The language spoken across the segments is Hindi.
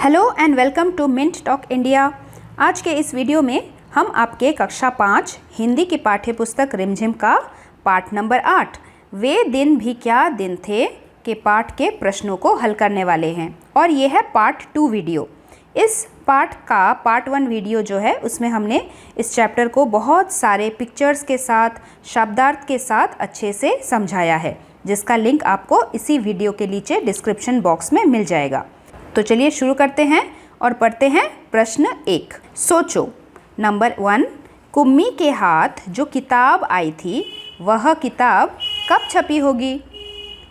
Hello and welcome to Mint Talk India. आज के इस वीडियो में हम आपके कक्षा 5 हिंदी की पाठ्य पुस्तक रिमझिम का पाठ नंबर 8 वे दिन भी क्या दिन थे के पाठ के प्रश्नों को हल करने वाले हैं और ये है पार्ट 2 वीडियो। इस पाठ का पार्ट 1 वीडियो जो है उसमें हमने इस चैप्टर को बहुत सारे पिक्चर्स के साथ शब्दार्थ के साथ अच्छे से समझाया है, जिसका लिंक आपको इसी वीडियो के नीचे डिस्क्रिप्शन बॉक्स में मिल जाएगा। तो चलिए शुरू करते हैं और पढ़ते हैं प्रश्न 1। सोचो। नंबर 1, कुम्मी के हाथ जो किताब आई थी वह किताब कब छपी होगी?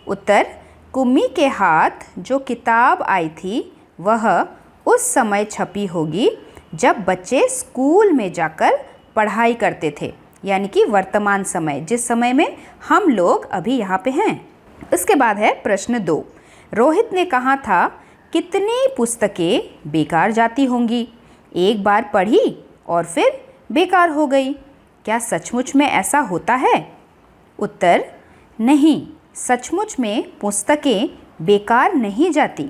उत्तर, कुम्मी के हाथ जो किताब आई थी वह उस समय छपी होगी जब बच्चे स्कूल में जाकर पढ़ाई करते थे, यानी कि वर्तमान समय, जिस समय में हम लोग अभी यहाँ पे हैं। इसके बाद है प्रश्न 2। रोहित ने कहा था कितनी पुस्तकें बेकार जाती होंगी? एक बार पढ़ी और फिर बेकार हो गई। क्या सचमुच में ऐसा होता है? उत्तर, नहीं, सचमुच में पुस्तकें बेकार नहीं जाती।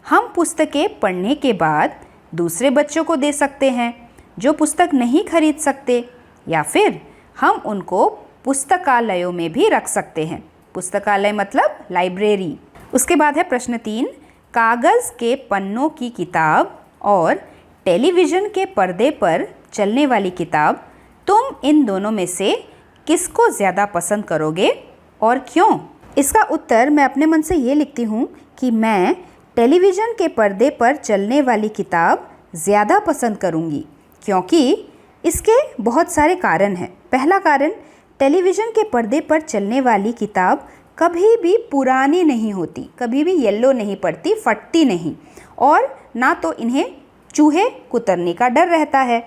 हम पुस्तकें पढ़ने के बाद दूसरे बच्चों को दे सकते हैं जो पुस्तक नहीं खरीद सकते, या फिर हम उनको पुस्तकालयों में भी रख सकते हैं। पुस्तकालय मतलब लाइब्रेरी। उसके बाद है प्रश्न 3। कागज़ के पन्नों की किताब और टेलीविज़न के पर्दे पर चलने वाली किताब, तुम इन दोनों में से किसको ज़्यादा पसंद करोगे और क्यों? इसका उत्तर मैं अपने मन से ये लिखती हूँ कि मैं टेलीविज़न के पर्दे पर चलने वाली किताब ज़्यादा पसंद करूँगी, क्योंकि इसके बहुत सारे कारण हैं। पहला कारण, टेलीविज़न के पर्दे पर चलने वाली किताब कभी भी पुरानी नहीं होती, कभी भी येलो नहीं पड़ती, फटती नहीं, और ना तो इन्हें चूहे कुतरने का डर रहता है।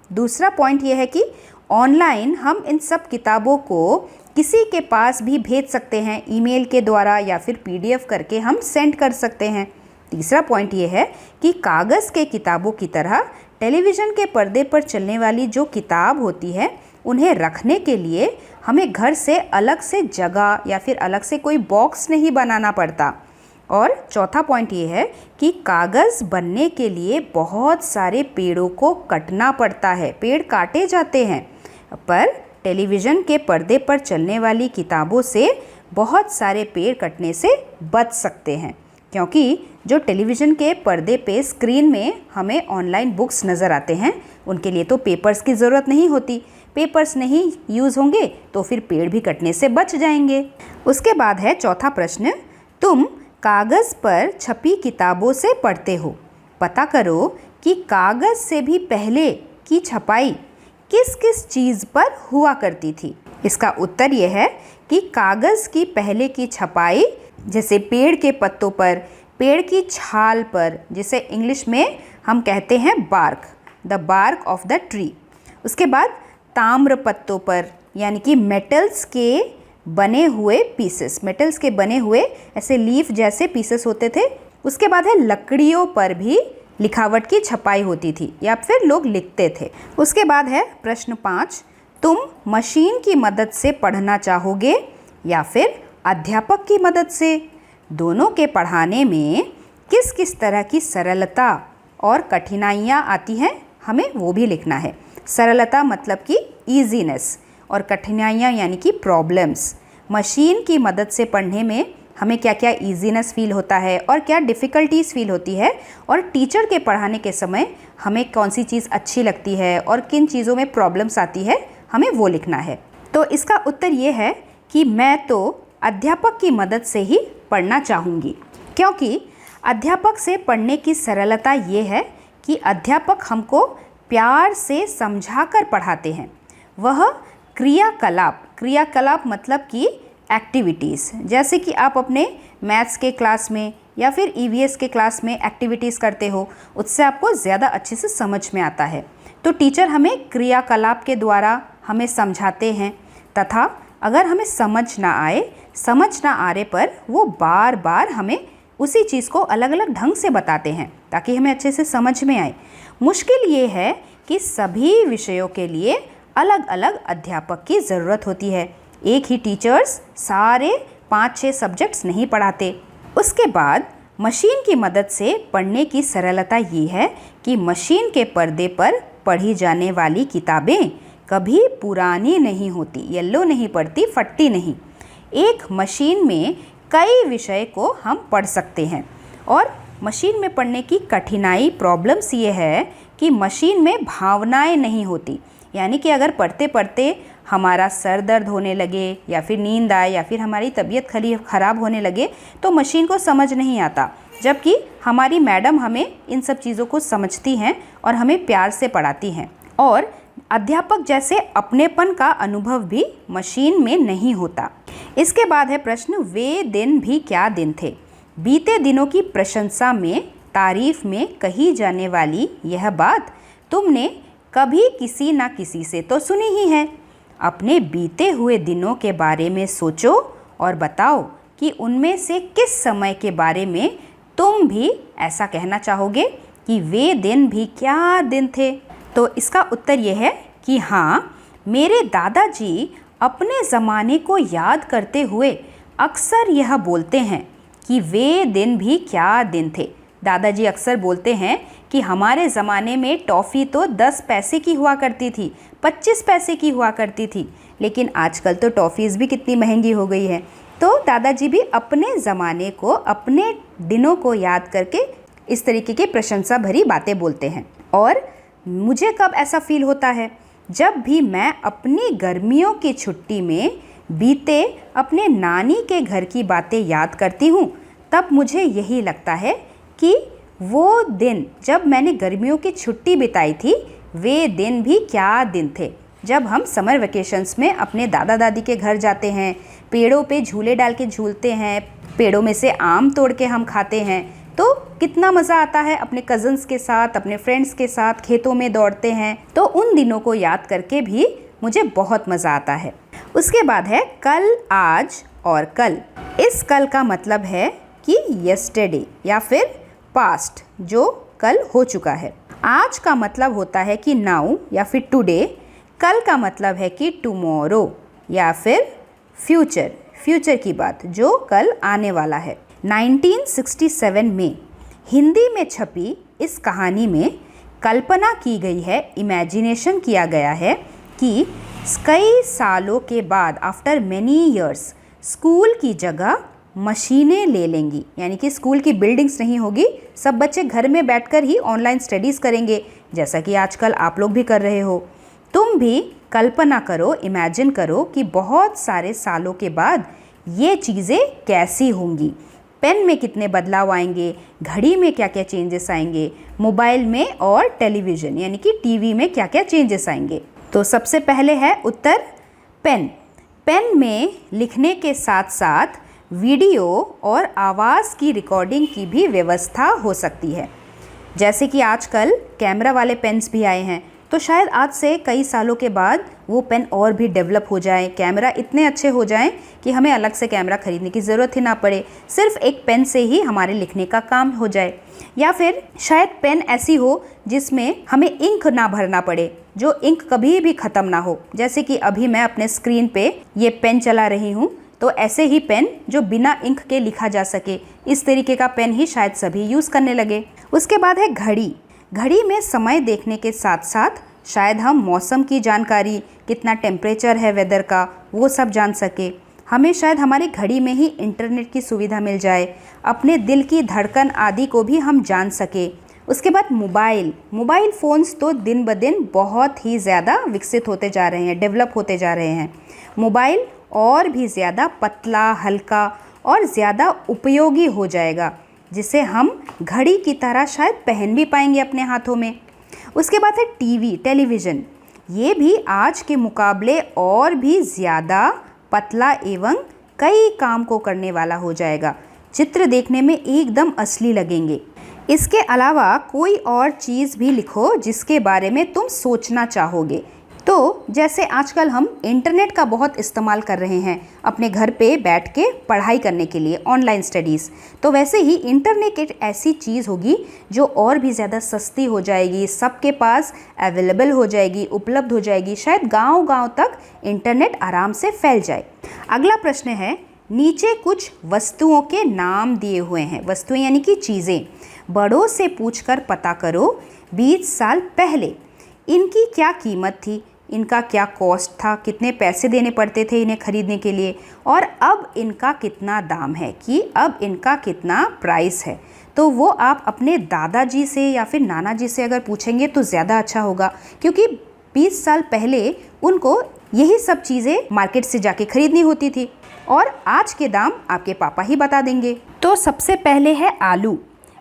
दूसरा पॉइंट यह है कि ऑनलाइन हम इन सब किताबों को किसी के पास भी भेज सकते हैं, ईमेल के द्वारा या फिर पीडीएफ करके हम सेंड कर सकते हैं। तीसरा पॉइंट यह है कि कागज़ के किताबों की तरह टेलीविज़न के पर्दे पर चलने वाली जो किताब होती है उन्हें रखने के लिए हमें घर से अलग से जगह या फिर अलग से कोई बॉक्स नहीं बनाना पड़ता। और चौथा पॉइंट ये है कि कागज़ बनने के लिए बहुत सारे पेड़ों को कटना पड़ता है, पेड़ काटे जाते हैं, पर टेलीविज़न के पर्दे पर चलने वाली किताबों से बहुत सारे पेड़ कटने से बच सकते हैं, क्योंकि जो टेलीविज़न के पर्दे पे स्क्रीन में हमें ऑनलाइन बुक्स नज़र आते हैं उनके लिए तो पेपर्स की ज़रूरत नहीं होती। पेपर्स नहीं यूज़ होंगे तो फिर पेड़ भी कटने से बच जाएंगे। उसके बाद है चौथा प्रश्न। तुम कागज़ पर छपी किताबों से पढ़ते हो, पता करो कि कागज़ से भी पहले की छपाई किस किस चीज़ पर हुआ करती थी। इसका उत्तर यह है कि कागज़ की पहले की छपाई जैसे पेड़ के पत्तों पर, पेड़ की छाल पर, जिसे इंग्लिश में हम कहते हैं bark, the bark of the tree. उसके बाद ताम्र पत्तों पर, यानी कि मेटल्स के बने हुए पीसेस, मेटल्स के बने हुए ऐसे लीफ जैसे पीसेस होते थे। उसके बाद है लकड़ियों पर भी लिखावट की छपाई होती थी या फिर लोग लिखते थे। उसके बाद है प्रश्न 5। तुम मशीन की मदद से पढ़ना चाहोगे या फिर अध्यापक की मदद से? दोनों के पढ़ाने में किस किस तरह की सरलता और कठिनाइयाँ आती हैं, हमें वो भी लिखना है। सरलता मतलब कि ईजीनेस, और कठिनाइयाँ यानी कि प्रॉब्लम्स। मशीन की मदद से पढ़ने में हमें क्या क्या ईजीनेस फील होता है और क्या डिफ़िकल्टीज़ फील होती है, और टीचर के पढ़ाने के समय हमें कौन सी चीज़ अच्छी लगती है और किन चीज़ों में प्रॉब्लम्स आती है, हमें वो लिखना है। तो इसका उत्तर ये है कि मैं तो अध्यापक की मदद से ही पढ़ना चाहूँगी, क्योंकि अध्यापक से पढ़ने की सरलता ये है कि अध्यापक हमको प्यार से समझाकर पढ़ाते हैं। वह क्रियाकलाप मतलब कि एक्टिविटीज़, जैसे कि आप अपने मैथ्स के क्लास में या फिर ईवीएस के क्लास में एक्टिविटीज़ करते हो, उससे आपको ज़्यादा अच्छे से समझ में आता है। तो टीचर हमें क्रियाकलाप के द्वारा हमें समझाते हैं, तथा अगर हमें समझ ना आ रहे पर वो बार बार हमें उसी चीज़ को अलग अलग ढंग से बताते हैं ताकि हमें अच्छे से समझ में आए। मुश्किल ये है कि सभी विषयों के लिए अलग अलग अध्यापक की ज़रूरत होती है। एक ही टीचर्स सारे 5-6 सब्जेक्ट्स नहीं पढ़ाते। उसके बाद मशीन की मदद से पढ़ने की सरलता ये है कि मशीन के पर्दे पर पढ़ी जाने वाली किताबें कभी पुरानी नहीं होती, येलो नहीं पड़ती, फटती नहीं। एक मशीन में कई विषय को हम पढ़ सकते हैं। और मशीन में पढ़ने की कठिनाई, प्रॉब्लम्स ये है कि मशीन में भावनाएं नहीं होती। यानी कि अगर पढ़ते पढ़ते हमारा सर दर्द होने लगे या फिर नींद आए या फिर हमारी तबीयत ख़राब होने लगे तो मशीन को समझ नहीं आता, जबकि हमारी मैडम हमें इन सब चीज़ों को समझती हैं और हमें प्यार से पढ़ाती हैं। और अध्यापक जैसे अपनेपन का अनुभव भी मशीन में नहीं होता। इसके बाद है प्रश्न, वे दिन भी क्या दिन थे। बीते दिनों की प्रशंसा में, तारीफ में कही जाने वाली यह बात तुमने कभी किसी न किसी से तो सुनी ही है। अपने बीते हुए दिनों के बारे में सोचो और बताओ कि उनमें से किस समय के बारे में तुम भी ऐसा कहना चाहोगे कि वे दिन भी क्या दिन थे। तो इसका उत्तर यह है कि हाँ, मेरे दादाजी अपने ज़माने को याद करते हुए अक्सर यह बोलते हैं कि वे दिन भी क्या दिन थे। दादाजी अक्सर बोलते हैं कि हमारे ज़माने में टॉफ़ी तो 10 पैसे की हुआ करती थी, 25 पैसे की हुआ करती थी, लेकिन आजकल तो टॉफ़ीज़ भी कितनी महंगी हो गई है। तो दादाजी भी अपने ज़माने को, अपने दिनों को याद करके इस तरीके की प्रशंसा भरी बातें बोलते हैं। और मुझे कब ऐसा फील होता है, जब भी मैं अपनी गर्मियों की छुट्टी में बीते अपने नानी के घर की बातें याद करती हूँ, तब मुझे यही लगता है कि वो दिन जब मैंने गर्मियों की छुट्टी बिताई थी, वे दिन भी क्या दिन थे। जब हम समर वेकेशंस में अपने दादा दादी के घर जाते हैं, पेड़ों पे झूले डाल के झूलते हैं, पेड़ों में से आम तोड़ के हम खाते हैं, तो कितना मज़ा आता है। अपने कज़न्स के साथ, अपने फ्रेंड्स के साथ खेतों में दौड़ते हैं, तो उन दिनों को याद करके भी मुझे बहुत मज़ा आता है। उसके बाद है कल, आज और कल। इस कल का मतलब है कि यस्टरडे या फिर पास्ट, जो कल हो चुका है। आज का मतलब होता है कि नाउ या फिर टुडे। कल का मतलब है कि टुमारो या फिर फ्यूचर, फ्यूचर की बात, जो कल आने वाला है। 1967 में हिंदी में छपी इस कहानी में कल्पना की गई है, इमेजिनेशन किया गया है कि कई सालों के बाद, आफ्टर मैनी ईयर्स, स्कूल की जगह मशीनें ले लेंगी। यानी कि स्कूल की बिल्डिंग्स नहीं होगी, सब बच्चे घर में बैठकर ही ऑनलाइन स्टडीज़ करेंगे, जैसा कि आजकल आप लोग भी कर रहे हो। तुम भी कल्पना करो, इमेजिन करो कि बहुत सारे सालों के बाद ये चीज़ें कैसी होंगी। पेन में कितने बदलाव आएंगे, घड़ी में क्या क्या चेंजेस आएंगे, मोबाइल में और टेलीविज़न यानी कि टीवी में क्या क्या चेंजेस आएंगे। तो सबसे पहले है उत्तर पेन। पेन में लिखने के साथ साथ वीडियो और आवाज़ की रिकॉर्डिंग की भी व्यवस्था हो सकती है। जैसे कि आजकल कैमरा वाले पेन्स भी आए हैं, तो शायद आज से कई सालों के बाद वो पेन और भी डेवलप हो जाए, कैमरा इतने अच्छे हो जाएं कि हमें अलग से कैमरा खरीदने की ज़रूरत ही ना पड़े, सिर्फ एक पेन से ही हमारे लिखने का काम हो जाए। या फिर शायद पेन ऐसी हो जिसमें हमें इंक ना भरना पड़े, जो इंक कभी भी ख़त्म ना हो। जैसे कि अभी मैं अपने स्क्रीन पे ये पेन चला रही हूँ, तो ऐसे ही पेन जो बिना इंक के लिखा जा सके, इस तरीके का पेन ही शायद सभी यूज़ करने लगे। उसके बाद है घड़ी। घड़ी में समय देखने के साथ साथ शायद हम मौसम की जानकारी, कितना टेम्परेचर है वेदर का, वो सब जान सके। हमें शायद हमारी घड़ी में ही इंटरनेट की सुविधा मिल जाए, अपने दिल की धड़कन आदि को भी हम जान सके। उसके बाद मोबाइल फ़ोन्स तो दिन ब दिन बहुत ही ज़्यादा विकसित होते जा रहे हैं, डेवलप होते जा रहे हैं। मोबाइल और भी ज़्यादा पतला, हल्का और ज़्यादा उपयोगी हो जाएगा, जिसे हम घड़ी की तरह शायद पहन भी पाएंगे अपने हाथों में। उसके बाद है टीवी, टेलीविज़न। ये भी आज के मुकाबले और भी ज़्यादा पतला एवं कई काम को करने वाला हो जाएगा। चित्र देखने में एकदम असली लगेंगे। इसके अलावा कोई और चीज़ भी लिखो जिसके बारे में तुम सोचना चाहोगे। तो जैसे आजकल हम इंटरनेट का बहुत इस्तेमाल कर रहे हैं अपने घर पे बैठ के पढ़ाई करने के लिए, ऑनलाइन स्टडीज़, तो वैसे ही इंटरनेट एक ऐसी चीज़ होगी जो और भी ज़्यादा सस्ती हो जाएगी, सबके पास अवेलेबल हो जाएगी, उपलब्ध हो जाएगी। शायद गांव-गांव तक इंटरनेट आराम से फैल जाए। अगला प्रश्न है नीचे कुछ वस्तुओं के नाम दिए हुए हैं, वस्तुएं यानी कि चीज़ें। बड़ों से पूछकर पता करो 20 साल पहले इनकी क्या कीमत थी, इनका क्या कॉस्ट था, कितने पैसे देने पड़ते थे इन्हें खरीदने के लिए, और अब इनका कितना दाम है, कि अब इनका कितना प्राइस है। तो वो आप अपने दादाजी से या फिर नाना जी से अगर पूछेंगे तो ज़्यादा अच्छा होगा, क्योंकि 20 साल पहले उनको यही सब चीज़ें मार्केट से जाके खरीदनी होती थी और आज के दाम आपके पापा ही बता देंगे। तो सबसे पहले है आलू।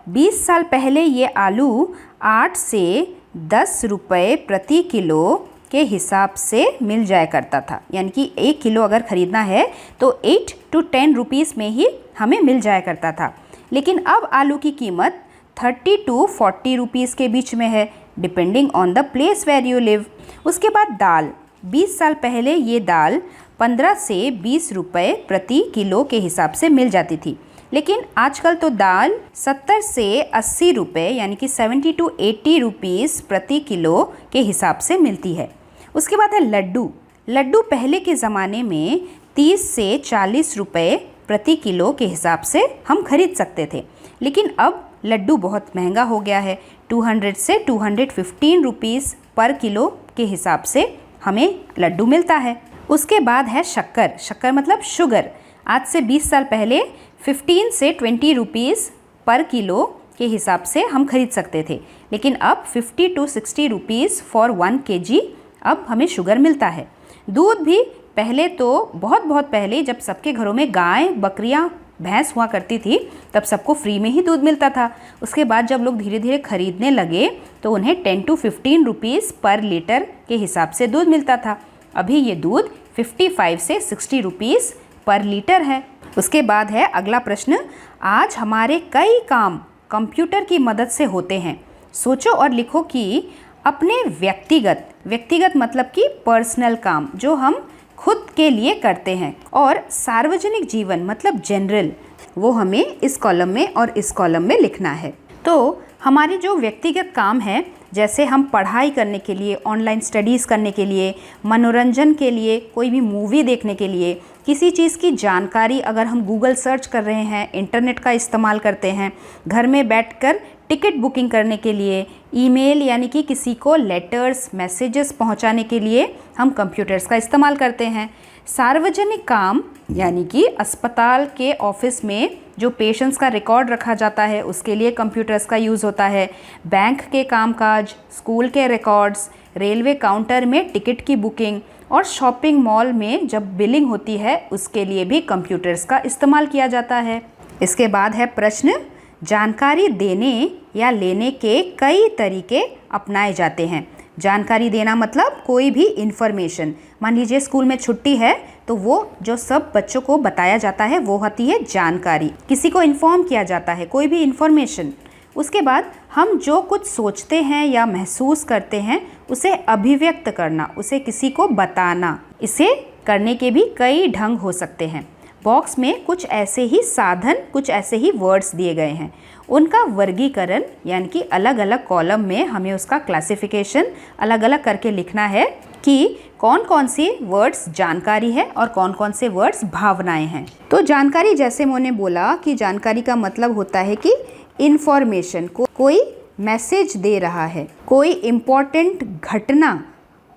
20 साल पहले ये आलू 8 से 10 रुपये प्रति किलो के हिसाब से मिल जाया करता था, यानी कि 1 किलो अगर ख़रीदना है तो 8 to 10 रुपीज़ में ही हमें मिल जाया करता था। लेकिन अब आलू की कीमत 30 to 40 रुपीज़ के बीच में है, depending on the place where you live. उसके बाद दाल। 20 साल पहले ये दाल 15 से 20 रुपये प्रति किलो के हिसाब से मिल जाती थी, लेकिन आजकल तो दाल 70 से 80 रुपये यानी कि 70 to 80 रुपीज़ प्रति किलो के हिसाब से मिलती है। उसके बाद है लड्डू। लड्डू पहले के ज़माने में 30 से 40 रुपये प्रति किलो के हिसाब से हम खरीद सकते थे, लेकिन अब लड्डू बहुत महंगा हो गया है। 200 से 215 रुपीज़ पर किलो के हिसाब से हमें लड्डू मिलता है। उसके बाद है शक्कर। शक्कर मतलब शुगर। आज से 20 साल पहले 15 से 20 रुपीज़ पर किलो के हिसाब से हम खरीद सकते थे, लेकिन अब 50 to 60 रुपीज़ फॉर 1 kg अब हमें शुगर मिलता है। दूध भी पहले तो बहुत पहले जब सबके घरों में गाय बकरियां भैंस हुआ करती थी तब सबको फ्री में ही दूध मिलता था। उसके बाद जब लोग धीरे धीरे खरीदने लगे तो उन्हें 10 to 15 रुपीज़ पर लीटर के हिसाब से दूध मिलता था। अभी ये दूध 55 से 60 रुपीज़ पर लीटर है। उसके बाद है अगला प्रश्न। आज हमारे कई काम कंप्यूटर की मदद से होते हैं। सोचो और लिखो कि अपने व्यक्तिगत मतलब कि पर्सनल काम जो हम खुद के लिए करते हैं, और सार्वजनिक जीवन मतलब जनरल, वो हमें इस कॉलम में और इस कॉलम में लिखना है। तो हमारे जो व्यक्तिगत काम है, जैसे हम पढ़ाई करने के लिए, ऑनलाइन स्टडीज़ करने के लिए, मनोरंजन के लिए, कोई भी मूवी देखने के लिए, किसी चीज़ की जानकारी अगर हम गूगल सर्च कर रहे हैं, इंटरनेट का इस्तेमाल करते हैं, घर में बैठकर टिकट बुकिंग करने के लिए, ईमेल यानी कि किसी को लेटर्स मैसेजेस पहुंचाने के लिए हम कंप्यूटर्स का इस्तेमाल करते हैं। सार्वजनिक काम यानी कि अस्पताल के ऑफिस में जो पेशेंट्स का रिकॉर्ड रखा जाता है उसके लिए कंप्यूटर्स का यूज़ होता है। बैंक के कामकाज, स्कूल के रिकॉर्ड्स, रेलवे काउंटर में टिकट की बुकिंग और शॉपिंग मॉल में जब बिलिंग होती है उसके लिए भी कंप्यूटर्स का इस्तेमाल किया जाता है। इसके बाद है प्रश्न। जानकारी देने या लेने के कई तरीके अपनाए जाते हैं। जानकारी देना मतलब कोई भी इन्फॉर्मेशन। मान लीजिए स्कूल में छुट्टी है तो वो जो सब बच्चों को बताया जाता है वो होती है जानकारी। किसी को इन्फॉर्म किया जाता है, कोई भी इन्फॉर्मेशन। उसके बाद हम जो कुछ सोचते हैं या महसूस करते हैं उसे अभिव्यक्त करना, उसे किसी को बताना। इसे करने के भी कई ढंग हो सकते हैं। बॉक्स में कुछ ऐसे ही साधन, कुछ ऐसे ही वर्ड्स दिए गए हैं। उनका वर्गीकरण यानी कि अलग अलग कॉलम में हमें उसका क्लासिफिकेशन अलग अलग करके लिखना है कि कौन कौन सी वर्ड्स जानकारी है और कौन कौन से वर्ड्स भावनाएं हैं। तो जानकारी, जैसे मैंने बोला कि जानकारी का मतलब होता है कि इन्फॉर्मेशन को कोई मैसेज दे रहा है, कोई इम्पोर्टेंट घटना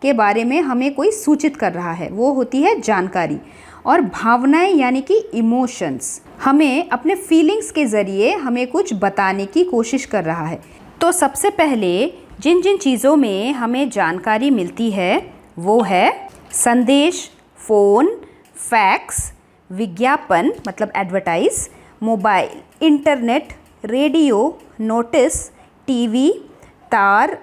के बारे में हमें कोई सूचित कर रहा है, वो होती है जानकारी। और भावनाएं यानी कि इमोशंस, हमें अपने फीलिंग्स के ज़रिए हमें कुछ बताने की कोशिश कर रहा है। तो सबसे पहले जिन जिन चीज़ों में हमें जानकारी मिलती है वो है संदेश, फ़ोन, फैक्स, विज्ञापन मतलब advertise, mobile, internet, radio, notice, TV, तार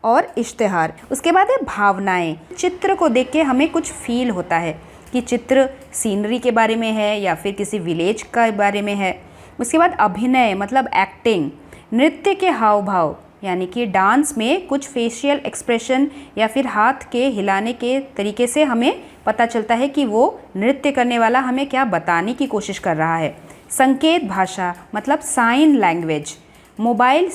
और इश्तिहार। उसके बाद है भावनाएं। चित्र को देख के हमें कुछ फील होता है कि चित्र सीनरी के बारे में है या फिर किसी विलेज के बारे में है। उसके बाद अभिनय मतलब एक्टिंग, नृत्य के हाव भाव यानी कि डांस में कुछ फेशियल एक्सप्रेशन या फिर हाथ के हिलाने के तरीके से हमें पता चलता है कि वो नृत्य करने वाला हमें क्या बताने की कोशिश कर रहा है। संकेत भाषा मतलब साइन लैंग्वेज। मोबाइल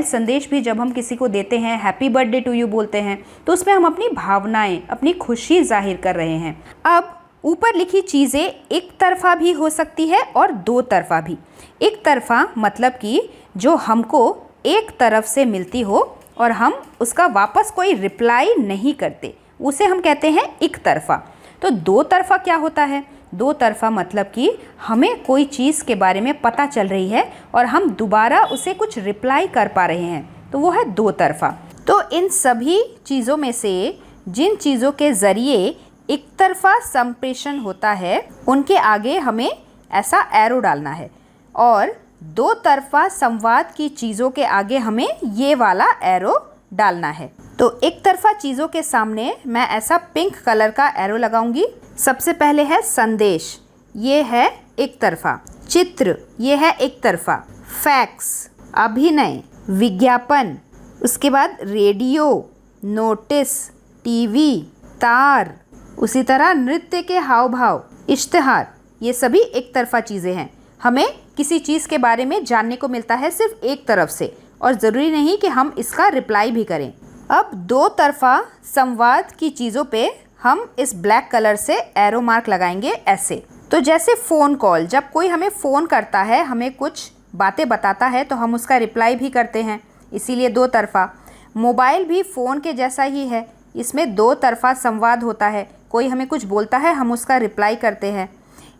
संदेश भी जब हम किसी को देते हैं, हैप्पी बर्थडे टू यू बोलते हैं, तो उसमें हम अपनी भावनाएं, अपनी खुशी जाहिर कर रहे हैं। अब ऊपर लिखी चीज़ें एक तरफा भी हो सकती है और दो तरफा भी। एक तरफा मतलब कि जो हमको एक तरफ से मिलती हो और हम उसका वापस कोई रिप्लाई नहीं करते, उसे हम कहते हैं एक तरफा। तो दो तरफा क्या होता है? दो तरफा मतलब कि हमें कोई चीज़ के बारे में पता चल रही है और हम दोबारा उसे कुछ रिप्लाई कर पा रहे हैं, तो वो है दो तरफा। तो इन सभी चीज़ों में से जिन चीज़ों के ज़रिए एक तरफा संप्रेषण होता है उनके आगे हमें ऐसा एरो डालना है, और दो तरफा संवाद की चीज़ों के आगे हमें ये वाला एरो डालना है। तो एक तरफा चीज़ों के सामने मैं ऐसा पिंक कलर का एरो लगाऊंगी। सबसे पहले है संदेश, ये है एक तरफा। चित्र, ये है एक तरफा। फैक्स, अभिनय, विज्ञापन, उसके बाद रेडियो, नोटिस, टीवी, तार, उसी तरह नृत्य के हाव भाव, इश्तिहार, ये सभी एक तरफा चीज़ें हैं। हमें किसी चीज़ के बारे में जानने को मिलता है सिर्फ एक तरफ से, और ज़रूरी नहीं कि हम इसका रिप्लाई भी करें। अब दो तरफा संवाद की चीज़ों पे हम इस ब्लैक कलर से एरो मार्क लगाएंगे ऐसे। तो जैसे फ़ोन कॉल, जब कोई हमें फ़ोन करता है, हमें कुछ बातें बताता है, तो हम उसका रिप्लाई भी करते हैं, इसीलिए दो तरफा। मोबाइल भी फ़ोन के जैसा ही है, इसमें दो तरफा संवाद होता है। कोई हमें कुछ बोलता है, हम उसका रिप्लाई करते हैं।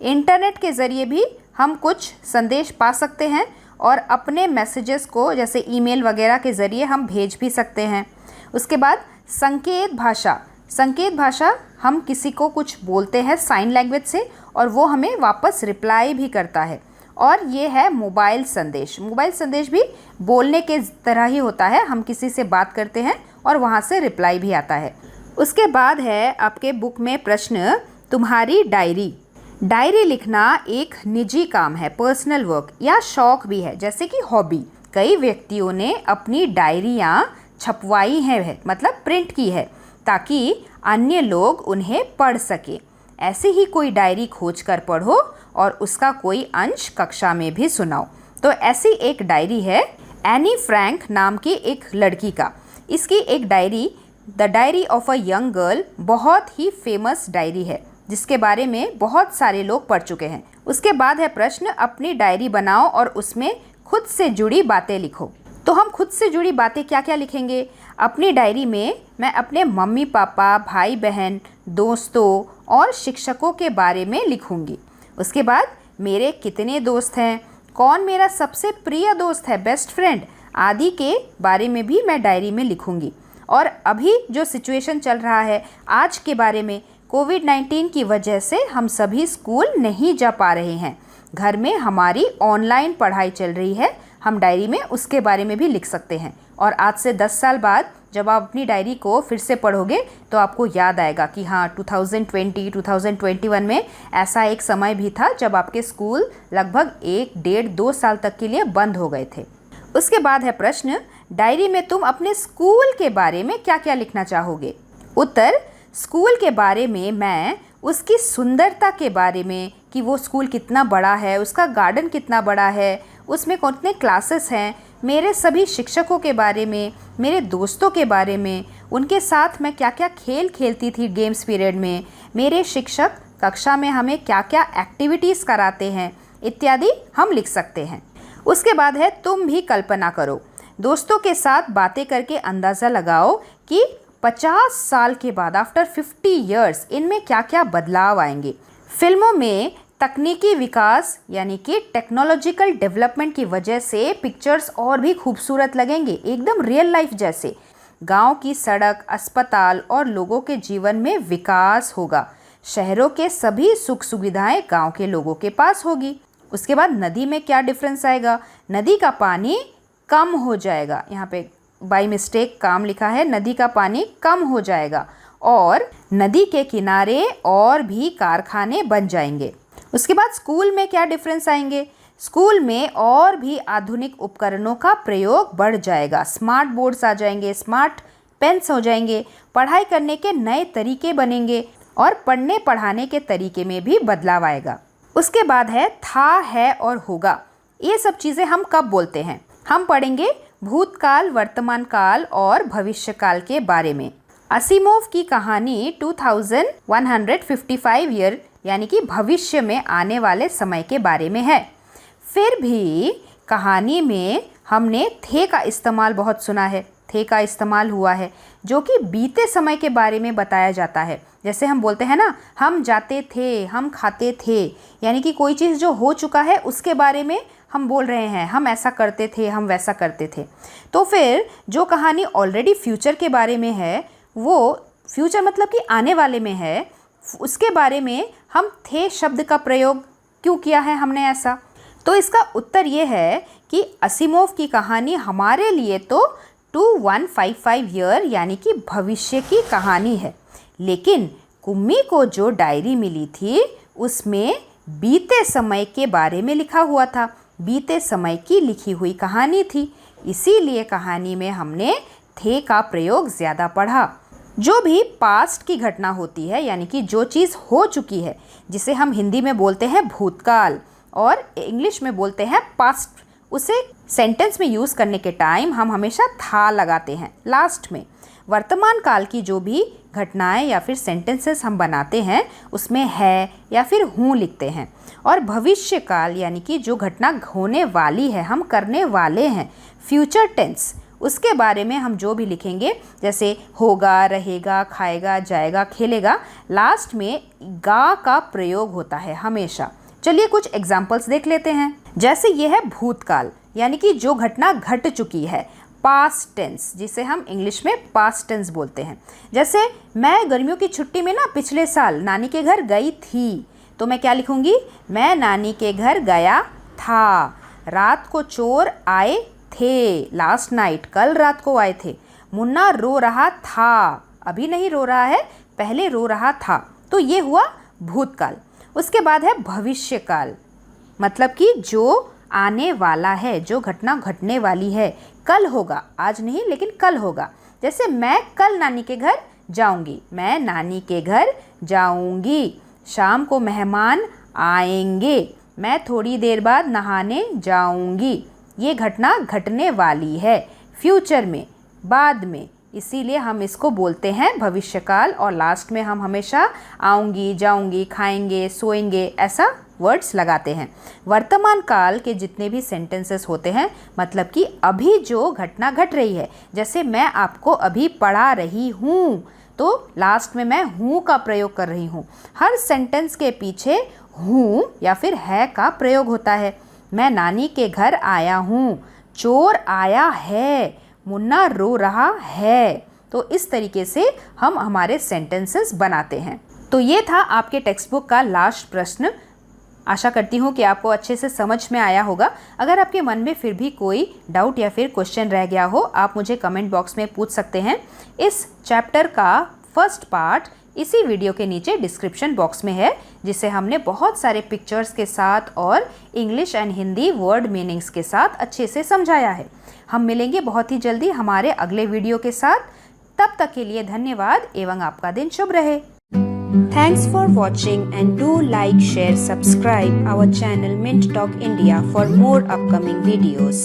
इंटरनेट के ज़रिए भी हम कुछ संदेश पा सकते हैं और अपने मैसेजेस को जैसे ईमेल वगैरह के ज़रिए हम भेज भी सकते हैं। उसके बाद संकेत भाषा। संकेत भाषा, हम किसी को कुछ बोलते हैं साइन लैंग्वेज से और वो हमें वापस रिप्लाई भी करता है। और ये है मोबाइल संदेश। मोबाइल संदेश भी बोलने के तरह ही होता है, हम किसी से बात करते हैं और वहाँ से रिप्लाई भी आता है। उसके बाद है आपके बुक में प्रश्न, तुम्हारी डायरी। डायरी लिखना एक निजी काम है, पर्सनल वर्क या शौक भी है, जैसे कि हॉबी। कई व्यक्तियों ने अपनी डायरियाँ छपवाई हैं, मतलब प्रिंट की है, ताकि अन्य लोग उन्हें पढ़ सके। ऐसी ही कोई डायरी खोज कर पढ़ो और उसका कोई अंश कक्षा में भी सुनाओ। तो ऐसी एक डायरी है एनी फ्रैंक नाम की एक लड़की का। इसकी एक diary, the diary of a young girl, बहुत ही फेमस डायरी है, जिसके बारे में बहुत सारे लोग पढ़ चुके हैं। उसके बाद है प्रश्न, अपनी डायरी बनाओ और उसमें खुद से जुड़ी बातें लिखो। तो हम खुद से जुड़ी बातें क्या क्या लिखेंगे? अपनी डायरी में मैं अपने मम्मी पापा, भाई बहन, दोस्तों और शिक्षकों के बारे में लिखूंगी। उसके बाद मेरे कितने दोस्त हैं, कौन मेरा सबसे प्रिय दोस्त है, बेस्ट फ्रेंड आदि के बारे में भी मैं डायरी में लिखूंगी। और अभी जो सिचुएशन चल रहा है आज के बारे में, कोविड-19 की वजह से हम सभी स्कूल नहीं जा पा रहे हैं, घर में हमारी ऑनलाइन पढ़ाई चल रही है, हम डायरी में उसके बारे में भी लिख सकते हैं। और आज से 10 साल बाद जब आप अपनी डायरी को फिर से पढ़ोगे तो आपको याद आएगा कि हाँ 2020-2021 में ऐसा एक समय भी था जब आपके स्कूल लगभग 1-1.5-2 साल तक के लिए बंद हो गए थे। उसके बाद है प्रश्न, डायरी में तुम अपने स्कूल के बारे में क्या क्या लिखना चाहोगे? उत्तर, स्कूल के बारे में मैं उसकी सुंदरता के बारे में कि वो स्कूल कितना बड़ा है, उसका गार्डन कितना बड़ा है, उसमें कितने क्लासेस हैं, मेरे सभी शिक्षकों के बारे में, मेरे दोस्तों के बारे में, उनके साथ मैं क्या क्या खेल खेलती थी गेम्स पीरियड में, मेरे शिक्षक कक्षा में हमें क्या क्या एक्टिविटीज़ कराते हैं, इत्यादि हम लिख सकते हैं। उसके बाद है तुम भी कल्पना करो। दोस्तों के साथ बातें करके अंदाज़ा लगाओ कि 50 साल के बाद, आफ्टर 50 ईयर्स, इनमें क्या क्या बदलाव आएंगे। फिल्मों में तकनीकी विकास यानी कि टेक्नोलॉजिकल डेवलपमेंट की वजह से पिक्चर्स और भी खूबसूरत लगेंगे, एकदम रियल लाइफ जैसे। गांव की सड़क, अस्पताल और लोगों के जीवन में विकास होगा। शहरों के सभी सुख सुविधाएं गांव के लोगों के पास होगी। उसके बाद नदी में क्या डिफरेंस आएगा? नदी का पानी कम हो जाएगा, यहाँ पे बाय मिस्टेक काम लिखा है, नदी का पानी कम हो जाएगा और नदी के किनारे और भी कारखाने बन जाएंगे। उसके बाद स्कूल में क्या डिफरेंस आएंगे? स्कूल में और भी आधुनिक उपकरणों का प्रयोग बढ़ जाएगा, स्मार्ट बोर्ड्स आ जाएंगे, स्मार्ट पेन्स हो जाएंगे, पढ़ाई करने के नए तरीके बनेंगे और पढ़ने पढ़ाने के तरीके में भी बदलाव आएगा। उसके बाद है था, है और होगा। ये सब चीज़ें हम कब बोलते हैं? हम पढ़ेंगे भूतकाल, वर्तमान काल और भविष्यकाल के बारे में। असीमोव की कहानी 2155 ईयर यानी कि भविष्य में आने वाले समय के बारे में है। फिर भी कहानी में हमने थे का इस्तेमाल बहुत सुना है, थे का इस्तेमाल हुआ है जो कि बीते समय के बारे में बताया जाता है। जैसे हम बोलते हैं ना, हम जाते थे, हम खाते थे, यानी कि कोई चीज़ जो हो चुका है उसके बारे में हम बोल रहे हैं, हम ऐसा करते थे, हम वैसा करते थे। तो फिर जो कहानी ऑलरेडी फ्यूचर के बारे में है, वो फ्यूचर मतलब कि आने वाले में है, उसके बारे में हम थे शब्द का प्रयोग क्यों किया है हमने ऐसा? तो इसका उत्तर ये है कि असिमोव की कहानी हमारे लिए तो 2155 ईयर यानी कि भविष्य की कहानी है, लेकिन कुम्मी को जो डायरी मिली थी उसमें बीते समय के बारे में लिखा हुआ था, बीते समय की लिखी हुई कहानी थी। इसीलिए कहानी में हमने थे का प्रयोग ज़्यादा पढ़ा। जो भी पास्ट की घटना होती है, यानी कि जो चीज़ हो चुकी है, जिसे हम हिंदी में बोलते हैं भूतकाल और इंग्लिश में बोलते हैं पास्ट, उसे सेंटेंस में यूज़ करने के टाइम हम हमेशा था लगाते हैं लास्ट में। वर्तमान काल की जो भी घटनाएं या फिर सेंटेंसेस हम बनाते हैं उसमें है या फिर हूँ लिखते हैं। और भविष्य काल यानी कि जो घटना होने वाली है, हम करने वाले हैं, फ्यूचर टेंस, उसके बारे में हम जो भी लिखेंगे, जैसे होगा, रहेगा, खाएगा, जाएगा, खेलेगा, लास्ट में गा का प्रयोग होता है हमेशा। चलिए कुछ एग्जाम्पल्स देख लेते हैं। जैसे ये है भूतकाल, यानी कि जो घटना घट चुकी है, पास्ट टेंस, जिसे हम इंग्लिश में पास्ट टेंस बोलते हैं। जैसे मैं गर्मियों की छुट्टी में ना पिछले साल नानी के घर गई थी, तो मैं क्या लिखूंगी? मैं नानी के घर गया था। रात को चोर आए थे, लास्ट नाइट, कल रात को आए थे। मुन्ना रो रहा था, अभी नहीं रो रहा है, पहले रो रहा था। तो ये हुआ भूतकाल। उसके बाद है भविष्यकाल, मतलब कि जो आने वाला है, जो घटना घटने वाली है, कल होगा, आज नहीं लेकिन कल होगा। जैसे मैं कल नानी के घर जाऊंगी, मैं नानी के घर जाऊंगी। शाम को मेहमान आएंगे, मैं थोड़ी देर बाद नहाने जाऊंगी। ये घटना घटने वाली है फ्यूचर में, बाद में, इसीलिए हम इसको बोलते हैं भविष्यकाल। और लास्ट में हम हमेशा आऊंगी, जाऊंगी, खाएंगे, सोएंगे, ऐसा वर्ड्स लगाते हैं। वर्तमान काल के जितने भी सेंटेंसेस होते हैं, मतलब कि अभी जो घटना घट रही है, जैसे मैं आपको अभी पढ़ा रही हूँ, तो लास्ट में मैं हूँ का प्रयोग कर रही हूँ। हर सेंटेंस के पीछे हूँ या फिर है का प्रयोग होता है। मैं नानी के घर आया हूँ, चोर आया है, मुन्ना रो रहा है। तो इस तरीके से हम हमारे सेंटेंसेस बनाते हैं। तो ये था आपके टेक्स्ट बुक का लास्ट प्रश्न। आशा करती हूँ कि आपको अच्छे से समझ में आया होगा। अगर आपके मन में फिर भी कोई डाउट या फिर क्वेश्चन रह गया हो, आप मुझे कमेंट बॉक्स में पूछ सकते हैं। इस चैप्टर का फर्स्ट पार्ट इसी वीडियो के नीचे डिस्क्रिप्शन बॉक्स में है, जिसे हमने बहुत सारे पिक्चर्स के साथ और English and Hindi word meanings के साथ अच्छे से समझाया है। हम मिलेंगे बहुत ही जल्दी हमारे अगले वीडियो के साथ। तब तक के लिए धन्यवाद एवं आपका दिन शुभ रहे। Thanks for watching and do like, share, subscribe our channel Mint Talk India for more upcoming videos.